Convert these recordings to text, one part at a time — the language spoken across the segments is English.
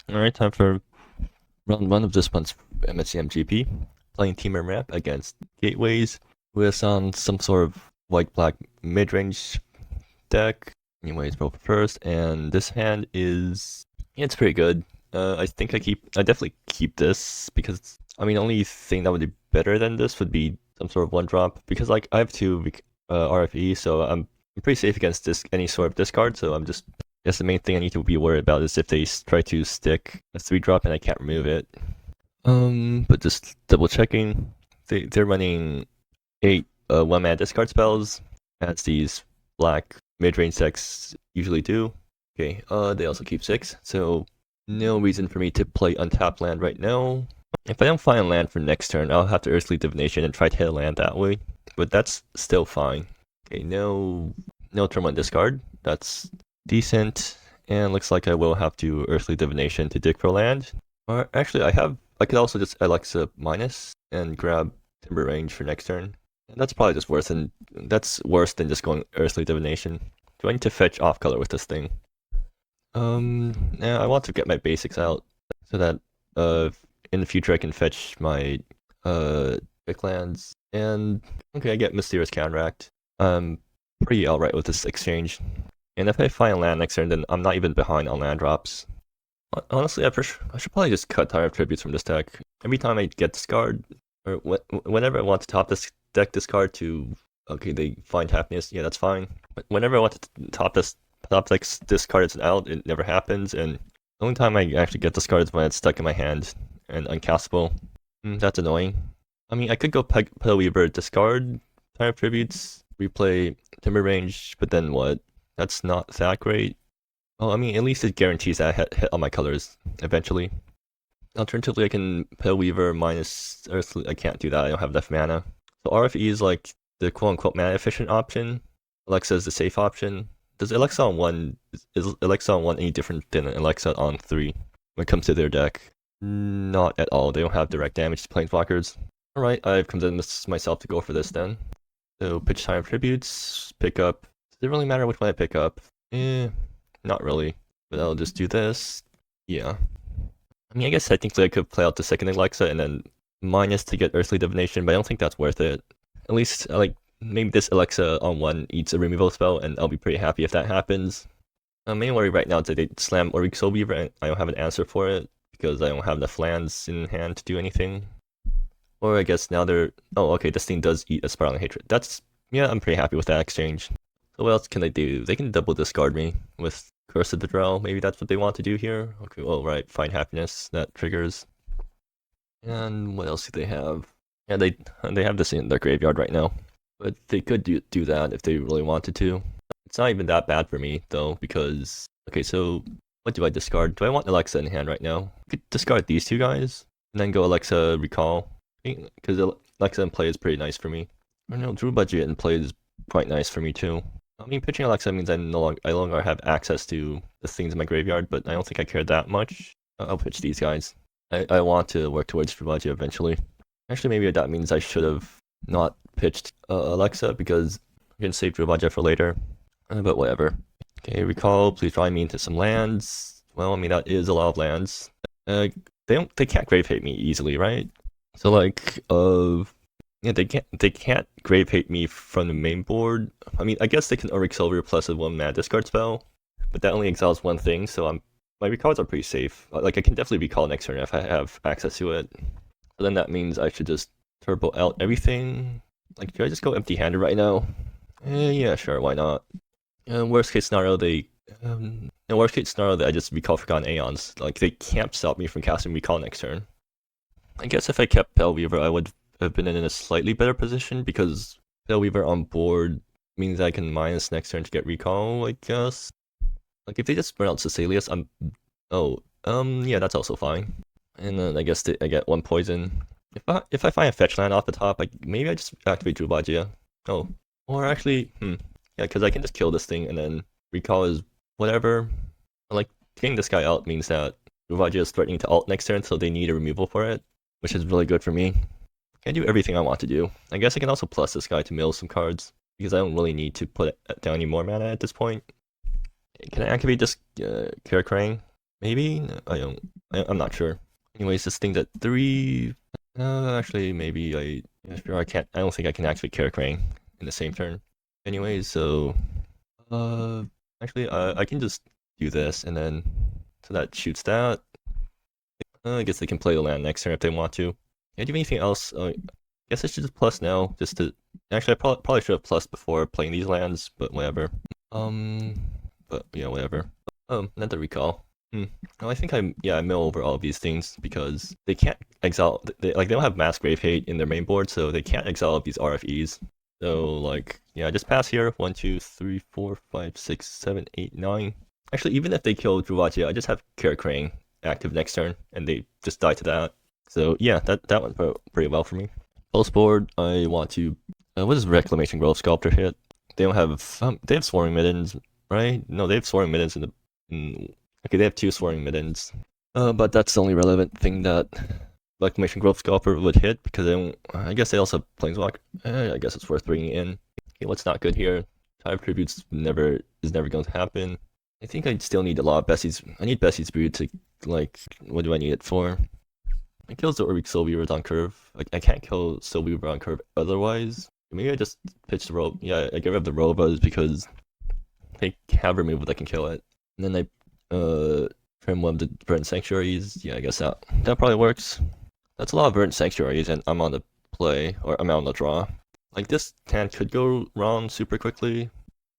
Alright, time for round 1 of this month's MSEM GP. Playing Temur map against Gateways with some sort of white-black mid-range deck. Anyways, roll first, and this hand is... yeah, it's pretty good. I definitely keep this, because, I mean, the only thing that would be better than this would be some sort of 1-drop, because, like, I have 2 RFE, so I'm pretty safe against any sort of discard, so I'm just... I guess the main thing I need to be worried about is if they try to stick a 3-drop and I can't remove it. But just double checking, they're running 8 1-mana discard spells, as these black mid-range decks usually do. Okay, they also keep 6, so no reason for me to play untapped land right now. If I don't find land for next turn, I'll have to Earthly Divination and try to hit a land that way, but that's still fine. Okay, no turn 1 discard, that's decent, and looks like I will have to Earthly Divination to dig for land. Or actually, I could also just Alexa minus and grab Midrange for next turn. That's probably just worse than just going Earthly Divination. Do I need to fetch off color with this thing? Yeah, I want to get my basics out so that in the future I can fetch my big lands. And okay, I get Mysterious Counteract. I'm pretty alright with this exchange. And if I find land next turn, then I'm not even behind on land drops. Honestly, I should probably just cut Tire of Tributes from this deck. Every time I get discard, or whenever I want to top this deck discard to, okay, they find happiness, yeah, that's fine. But whenever I want to top deck's discard it's out, it never happens, and the only time I actually get discard is when it's stuck in my hand and uncastable. That's annoying. I mean, I could go Pedal Weaver, discard Tire of Tributes, replay Midrange, but then what? That's not that great. Well, I mean, at least it guarantees that I hit all my colors eventually. Alternatively, I can Pedal Weaver minus Earthly. I can't do that, I don't have enough mana. So RFE is like the quote-unquote mana efficient option. Alexa is the safe option. Is Alexa on 1 any different than Alexa on 3 when it comes to their deck? Not at all. They don't have direct damage to planeswalkers. Alright, I've convinced myself to go for this then. So pitch Time Tributes, pick up. Does it really matter which one I pick up? Not really. But I'll just do this. Yeah. I mean, I guess technically I could play out the second Alexa and then minus to get Earthly Divination, but I don't think that's worth it. At least, maybe this Alexa on 1 eats a removal spell, and I'll be pretty happy if that happens. My main worry right now is that they slam Auric Soul Weaver, and I don't have an answer for it, because I don't have enough lands in hand to do anything. Or I guess now they're... oh, okay, this thing does eat a Spiraling Hatred. Yeah, I'm pretty happy with that exchange. So what else can they do? They can double discard me with Curse of the Drow. Maybe that's what they want to do here. Okay, well, right, Find Happiness, that triggers. And what else do they have? Yeah, they have this in their graveyard right now. But they could do that if they really wanted to. It's not even that bad for me, though, because... okay, so what do I discard? Do I want Alexa in hand right now? I could discard these 2 guys, and then go Alexa Recall. Because Alexa in play is pretty nice for me. Or no, Drew Budget in play is quite nice for me, too. I mean, pitching Alexa means I no longer have access to the things in my graveyard, but I don't think I care that much. I'll pitch these guys. I want to work towards Drew Budget eventually. Actually, maybe that means I should have not pitched Alexa, because I can save Drew Budget for later. But whatever. Okay, Recall, please drive me into some lands. Well, I mean, that is a lot of lands. They can't grave hate me easily, right? So yeah, they can't grave hate me from the main board. I mean, I guess they can Auric Soul Weaver plus a 1-mana discard spell, but that only exiles 1 thing, so my recalls are pretty safe. I can definitely recall next turn if I have access to it. So then that means I should just turbo out everything. Should I just go empty-handed right now? Yeah, sure, why not? Worst case scenario, I just recall Forgotten Aeons. They can't stop me from casting Recall next turn. I guess if I kept Pedal Weaver, I would have been in a slightly better position, because Pedal Weaver on board means I can minus next turn to get Recall, I guess. If they just burn out Cecilius, yeah, that's also fine. And then I guess I get 1 poison. If I find a fetch land off the top, maybe I just activate Drew Budget. Oh, or actually, yeah, because I can just kill this thing and then Recall is whatever. Getting this guy out means that Drew Budget is threatening to ult next turn, so they need a removal for it, which is really good for me. I can do everything I want to do. I guess I can also plus this guy to mill some cards, because I don't really need to put down any more mana at this point. Can I activate this Karakrang? Maybe? No, I don't. I'm not sure. Anyways, this thing's at 3. Actually, maybe yeah, sure, I can't. I don't think I can activate Karakang in the same turn. Anyways, so uh, actually, I can just do this, and then so that shoots that. I guess they can play the land next turn if they want to. Yeah, do you have anything else? I guess I should just plus now, just to. Actually, I probably should have plus before playing these lands, but whatever. But yeah, whatever. Another recall. No, I think I mill over all of these things because they can't exile. They don't have mass grave hate in their main board, so they can't exile these RFEs. So like, yeah, just pass here. 1, 2, 3, 4, 5, 6, 7, 8, 9. Actually, even if they kill Druvatia, I just have Karakang active next turn, and they just die to that. So yeah, that went pretty well for me. Pulse board, I want to. What does Reclamation Grove Sculptor hit? They don't have. They have Swarming Middens, right? No, they have Swarming Middens okay, they have 2 Swarming Middens. But that's the only relevant thing that Reclamation Grove Sculptor would hit because they don't. I guess they also have Planeswalker. I guess it's worth bringing in. Okay, what's not good here? Tide Tributes is never going to happen. I think I still need a lot of Bessie's. I need Bessie's Brood to like. What do I need it for? It kills the Orbeez Soul Weaver on curve. I can't kill Soul Weaver on curve otherwise. Maybe I just pitch the robe. Yeah, I get rid of the Robas because they have removal that can kill it. And then I trim one of the Verdant Sanctuaries. Yeah, I guess that probably works. That's a lot of Verdant Sanctuaries, and I'm on the play, or I'm on the draw. Like this hand could go wrong super quickly.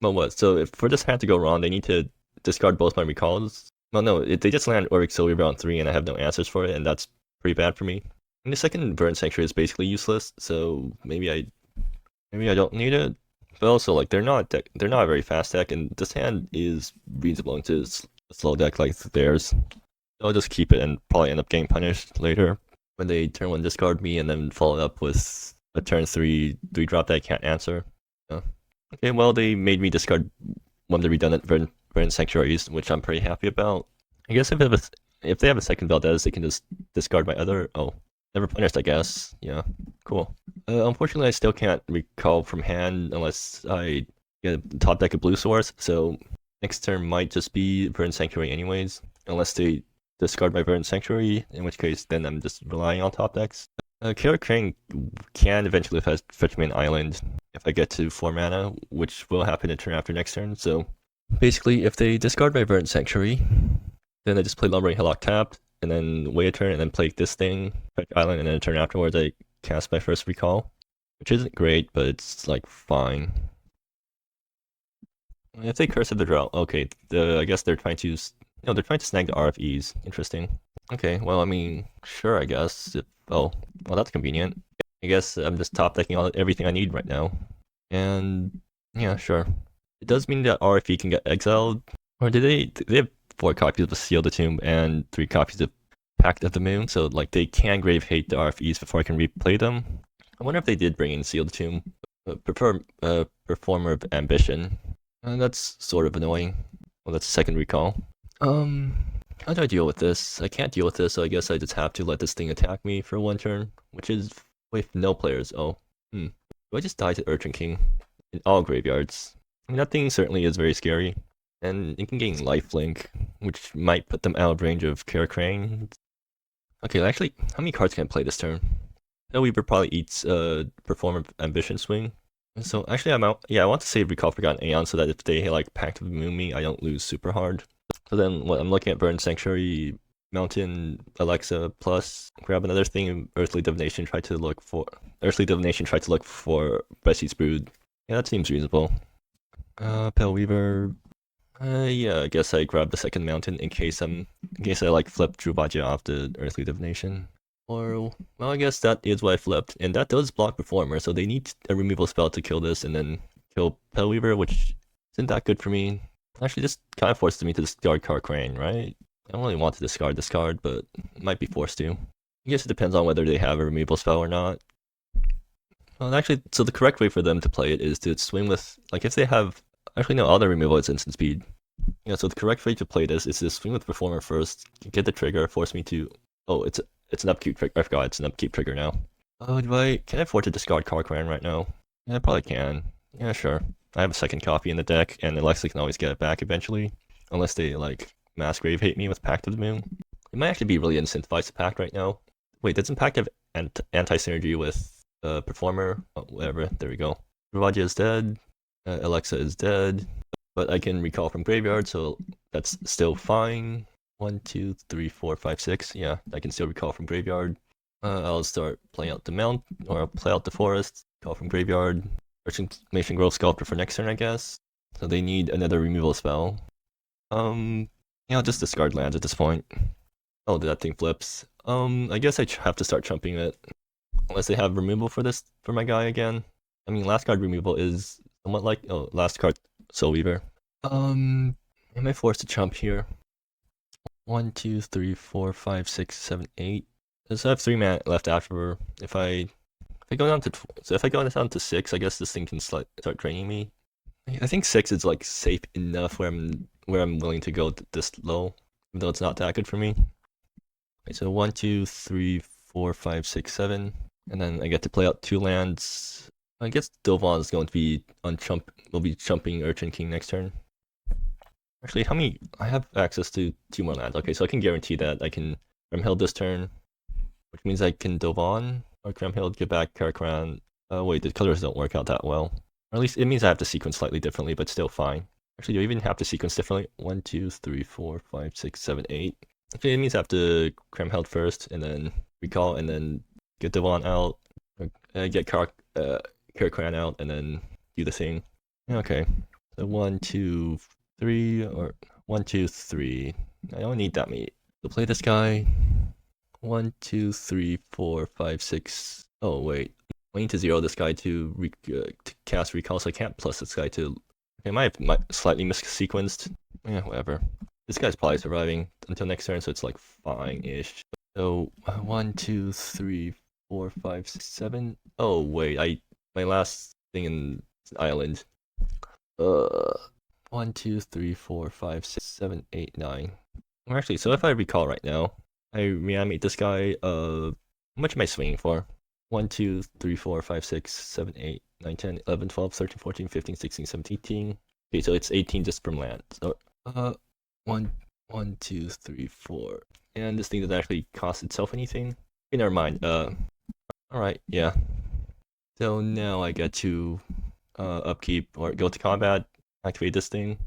Well, what? So if for this hand to go wrong, they need to discard both my recalls. Well, no, they just land Orbeez Soul Weaver on 3, and I have no answers for it, and that's pretty bad for me. And the second Verdant Sanctuary is basically useless, so maybe I don't need it. But also, like, they're not a very fast deck, and this hand is reasonable into a slow deck like theirs. So I'll just keep it and probably end up getting punished later when they turn 1 discard me and then follow it up with a turn 3 drop that I can't answer. Okay, well, they made me discard one of the redundant Verdant Sanctuaries, which I'm pretty happy about. I guess if they have a second Valdez, they can just discard my other. Oh, never punished, I guess. Yeah, cool. Unfortunately, I still can't recall from hand unless I get a top deck of Blue Source, so next turn might just be Verdant Sanctuary anyways, unless they discard my Verdant Sanctuary, in which case then I'm just relying on top decks. Karakang can eventually fetch me an island if I get to 4 mana, which will happen in turn after next turn, so basically if they discard my Verdant Sanctuary, then I just play Lumbering Hillock tapped, and then wait a turn, and then play this thing, fetch island, and then a turn afterwards I cast my first recall, which isn't great, but it's like fine. If they curse at the draw, okay, I guess they're trying to, no, they're trying to snag the RFEs. Interesting. Okay, well, I mean, sure, I guess. Well, that's convenient. I guess I'm just top decking everything I need right now. And yeah, sure. It does mean that RFE can get exiled. Or did they have 4 copies of Seal the Tomb and 3 copies of Pact of the Moon, so like they can grave hate the RFEs before I can replay them. I wonder if they did bring in Seal the Tomb. Performer of Ambition. That's sort of annoying. Well, that's a second recall. How do I deal with this? I can't deal with this, so I guess I just have to let this thing attack me for 1 turn, which is with no players. Oh, Do I just die to Urchin King in all graveyards? I mean, that thing certainly is very scary, and it can gain lifelink, which might put them out of range of Karakang. Okay, actually, how many cards can I play this turn? Weaver probably eats Performer of Ambition swing. So actually, I'm out. Yeah, I want to save Recall Forgotten Aeon so that if they like Pact of the Moon me, I don't lose super hard. So then, what I'm looking at: Verdant Sanctuary, Mountain, Alexa, plus grab another thing. Earthly Divination. Try to look for Bessie's Brood. Yeah, that seems reasonable. Pale Weaver. Yeah, I guess I grab the second Mountain in case I like flip Druvagia off the Earthly Divination. Or, well, I guess that is what I flipped, and that does block Performer, so they need a removal spell to kill this and then kill Pale Weaver, which isn't that good for me. Actually, this kind of forces me to discard Karakang, right? I don't really want to discard this card, but might be forced to. I guess it depends on whether they have a removal spell or not. Well, actually, so the correct way for them to play it is to swing with, like, if they have, actually no, all their removal is instant speed. Yeah, so the correct way to play this is to swing with Performer first, get the trigger, force me to, oh, it's an upkeep trigger. I forgot it's an upkeep trigger now. Oh, can I afford to discard Karakang right now? Yeah, I probably can. Yeah, sure. I have a second copy in the deck, and Alexa can always get it back eventually. Unless they, like, mass grave hate me with Pact of the Moon. It might actually be really incentivized to pact right now. Wait, doesn't pact have anti-synergy with Performer? Oh, whatever, there we go. Ravaja is dead, Alexa is dead, but I can recall from graveyard, so that's still fine. 1, 2, 3, 4, 5, 6. Yeah, I can still recall from graveyard. I'll start playing out the mount, or I'll play out the forest, call from graveyard. Transformation Growth Sculptor for next turn, I guess. So they need another removal spell. Yeah, I'll just discard lands at this point. Oh, that thing flips. I guess I have to start chumping it. Unless they have removal for this, for my guy again. I mean, last card removal is somewhat like, oh, last card Soul Weaver. Am I forced to chump here? 1, 2, 3, 4, 5, 6, 7, 8. So I have 3 mana left after. If I go down to 6, I guess this thing can start draining me. I think 6 is like safe enough where I'm willing to go this low, even though it's not that good for me. Okay, so 1, 2, 3, 4, 5, 6, 7, and then I get to play out 2 lands. I guess Dovon is going to be will be chumping Urchin King next turn. Actually, how many? I have access to 2 more lands. Okay, so I can guarantee that I can Kremhild this turn, which means I can Dovon or Kremhild, get back Karakran. Wait, the colors don't work out that well. Or at least it means I have to sequence slightly differently, but still fine. Actually, do I even have to sequence differently? 1, 2, 3, 4, 5, 6, 7, 8. Okay, it means I have to Kremhild first, and then recall, and then get Devon out, get Karakran out, and then do the thing. Okay, so 1, 2, 3, or 1, 2, 3. I don't need that many to play this guy. 1, 2, 3, 4, 5, 6. Oh wait, I need to 0 this guy to cast recall, so I can't plus this guy to. Okay, I might have slightly missequenced. Yeah, whatever. This guy's probably surviving until next turn, so it's like fine-ish. So 1, 2, 3, 4, 5, 6, 7. Oh wait, my last thing in island. 1, 2, 3, 4, 5, 6, 7, 8, 9. Actually, so if I recall right now, I reanimate this guy. How much am I swinging for? 1, 2, 3, 4, 5, 6, 7, 8, 9, 10, 11, 12, 13, 14, 15, 16, 17, 18. Okay, so it's 18 just from land. So 1, 2, 3, 4. And this thing doesn't actually cost itself anything. Okay, never mind. Alright, yeah. So now I get to upkeep or go to combat, activate this thing.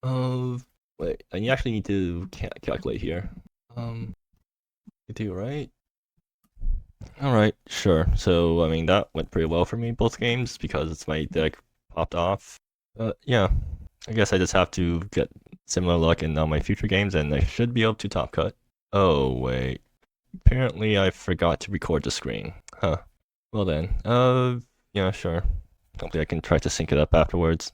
Wait, I actually need to calculate here. You do, right? Alright, sure. So, I mean, that went pretty well for me both games because my deck popped off. Yeah, I guess I just have to get similar luck in all my future games and I should be able to top cut. Oh, wait. Apparently I forgot to record the screen. Huh. Well then, yeah, sure. Hopefully I can try to sync it up afterwards.